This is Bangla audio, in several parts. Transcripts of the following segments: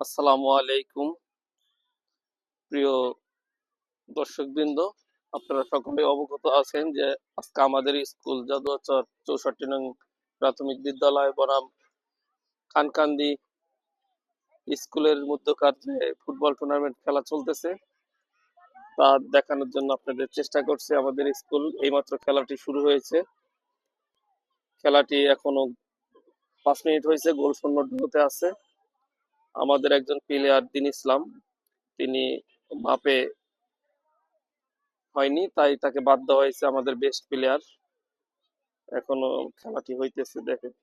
আসসালামু আলাইকুম প্রিয় দর্শকবৃন্দ, আপনারা সকলে অবগত আছেন যে আজকে আমাদের স্কুল জাদুয়াচর 64 নং প্রাথমিক বিদ্যালয় বনাম খানকান্দি স্কুলের মধ্যকার যে ফুটবল টুর্নামেন্ট খেলা চলতেছে তা দেখানোর জন্য আপনাদের চেষ্টা করছি। আমাদের স্কুল এইমাত্র খেলাটি শুরু হয়েছে। খেলাটি এখনো 5 মিনিট হয়েছে, গোল শূন্য ড্রতে আছে। আমাদের একজন প্লেয়ার দিন ইসলাম, তিনি মাপে হয়নি, তাই তাকে বাদ দেওয়া হয়েছে, আমাদের বেস্ট প্লেয়ার। এখনো খেলাটি হইতেছে, দেখেন।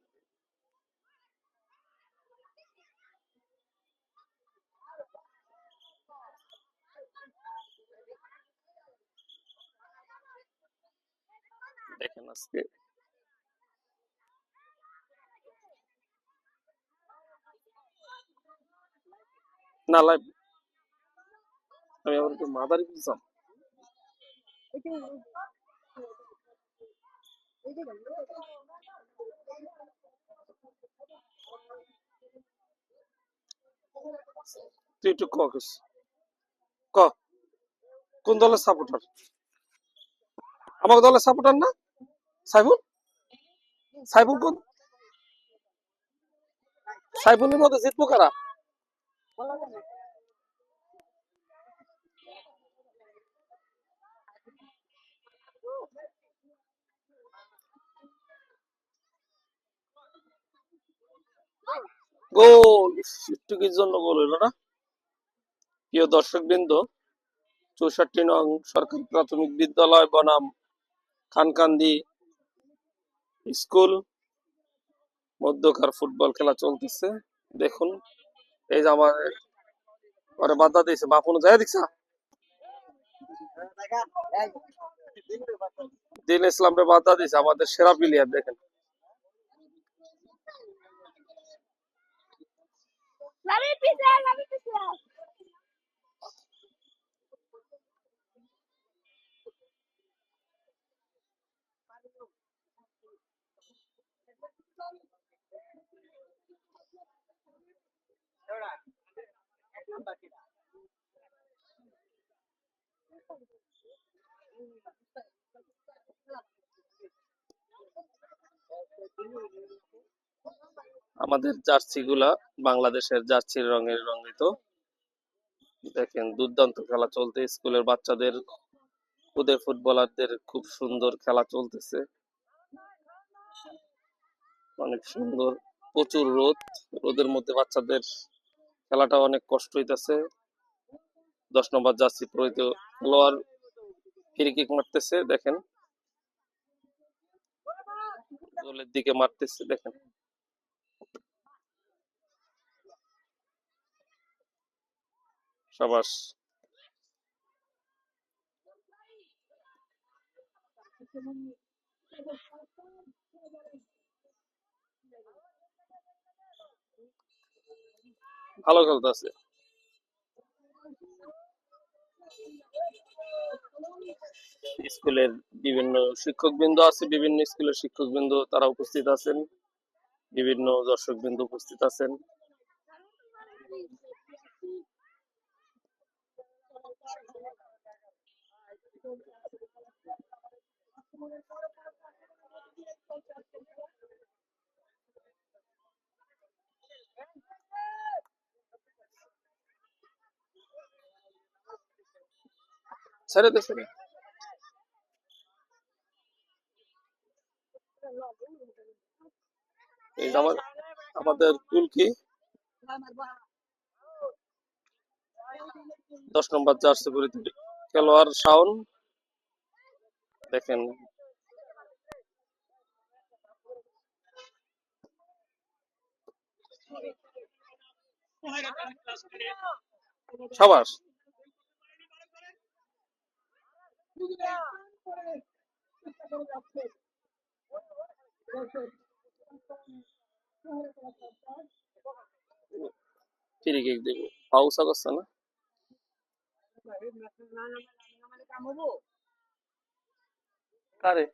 দেখেন আজকে না লাইভ, আমি আবার একটু মাদারি বুঝলাম। তুই একটু ক কোন দলের সাপোর্টার? আমার দলের সাপোর্টার না সাইফুল? সাইফুল কোন? সাইফুলের মধ্যে জিতবো কারা? গোল! একটু কি জন্য গোল হইলো না? প্রিয় দর্শকবৃন্দ, 64 নং সরকারি প্রাথমিক বিদ্যালয় বনাম খানকান্দি স্কুল মধ্যকার ফুটবল খেলা চলতেছে। দেখুন, এই যে আমার ওরে বাধা দিয়েছে, বাপুন যায় দেখছা দিন ইসলামরে বাধা দিয়েছে, আমাদের সেরা প্লেয়ার। দেখেন আমাদের জার্সি গুলা বাংলাদেশের জার্সির রঙের রঙিত। দেখেন দুর্দান্ত খেলা চলতে, স্কুলের বাচ্চাদের ওদের ফুটবলারদের খুব সুন্দর খেলা চলতেছে, অনেক সুন্দর। প্রচুর রোদ, রোদের মধ্যে বাচ্চাদের খেলাটা অনেক কষ্ট হইতেছে। 10 নম্বর জার্সি পরিহিত খেলোয়াড় ফ্রি কিক মারতেছে, দেখেন গোলের দিকে মারতেছে, দেখেন। সাবাস! ভালো খেলতেছে। স্কুলের বিভিন্ন শিক্ষকবৃন্দ আছে, বিভিন্ন স্কুলের শিক্ষকবৃন্দ তারা উপস্থিত আছেন, বিভিন্ন দর্শকবৃন্দ উপস্থিত আছেন। ছেড়ে দে, ছেড়ে। এই যে আমাদের তুলকি 10 নম্বর জার্সি পরিহিত খেলোয়াড় শাওন, দেখেন সাবাস! ফ্রি কিক দিব, পাউসা করছে না? কারে?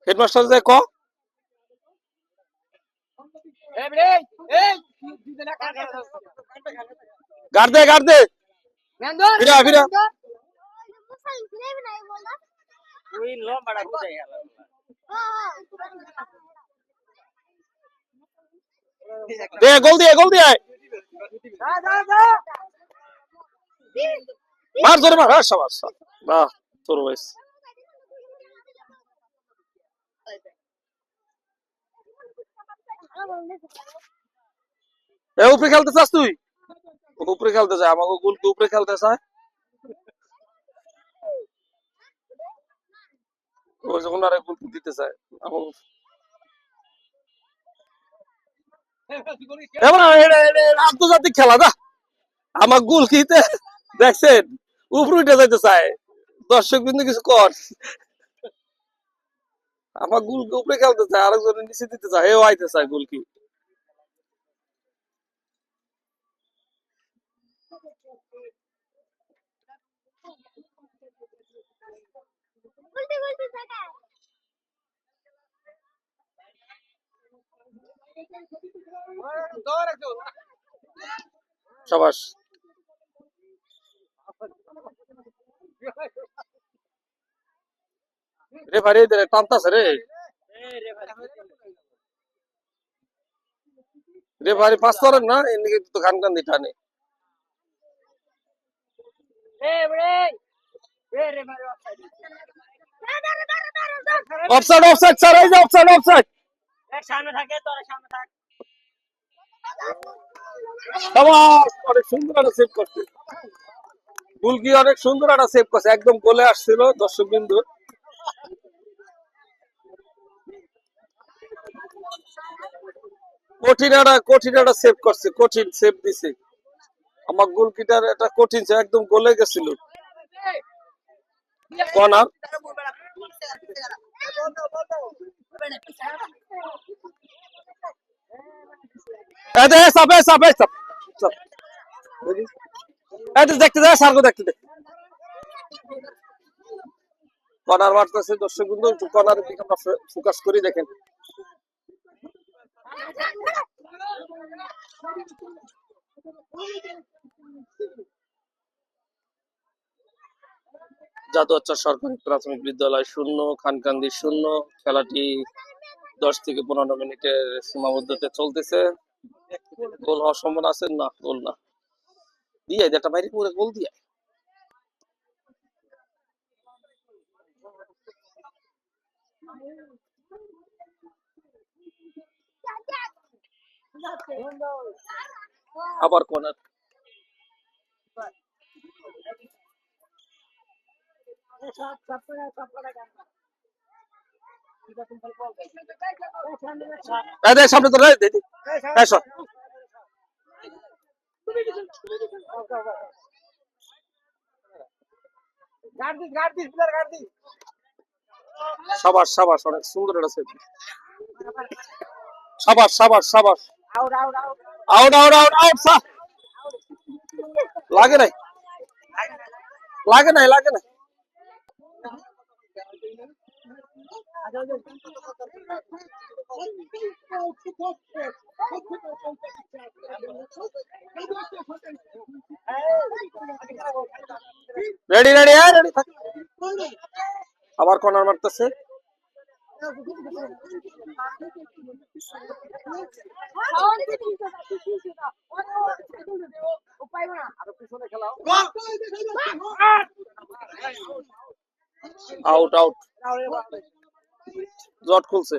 হেডমাস্টার যায় ক গাড় দে গাড় দে ফিরা ফিরা দে গোল দিয়ে মার ধরে মার শাবাশ বাহ তোর বয়স উপরে খেলতে চাস তুই উপরে খেলতে চায় আমাকে গোল উপরে খেলতে চায় ও যখন আরে গোল দিতে চায় আন্তর্জাতিক খেলা না আমার গোল কিতে দেখছেন উপরে উঠে যাইতে চায় দর্শক বিন্দু কিছু কর আমার গোল উপরে খেলতে চায় আরেকজনের নিচে দিতে চায় এও আইতে চায় গোল কি সাবাস রেফারি টানতাছে রে রেফারি পাস করেন না এদিকে তো খান খান দিয়ে টানে অফসাইড অফসাইড স্যার এই যে অফসাইড অফসাইড সামনে থাকে তোর সামনে থাক শাবাশ অনেক সুন্দর একটা সেভ করছে গুলকি অনেক সুন্দর একটা সেভ করছে একদম গোলে আসছিল দর্শক বিন্দু কঠিন একটা সেভ করছে কঠিন সেভ দিছে আমার গোলকিটার এটা কঠিন সেভ একদম গোলে গেছিল কর্নার দেখতে যায় সার্গো দেখতে দেখ কর্নার মারতেছে দর্শক বিন্দু একটু কর্নারের দিকে আমরা ফোকাস করি দেখেন জাদুয়াচর সরকারি প্রাথমিক বিদ্যালয় 0 খানকান্দি 0 খেলাটি 10 থেকে 15 মিনিটের সীমাবদ্ধতে চলতেছে গোল হওয়ার সম্ভাবনা আছে না গোল না দিয়ে একটা বাইরে পুরো গোল দিয়ে আবার কর্নার সামনে তো সাবাস সাবাস অনেক সুন্দর একটা সেভ সাবাস সাবাস সাবাস আউট আউট আউট আউট লাগে নাই লাগে নাই লাগে নাই রেডি রেডি রেডি আবার কর্নার মারতেছে আউট আউট জট খুলছে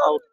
আউট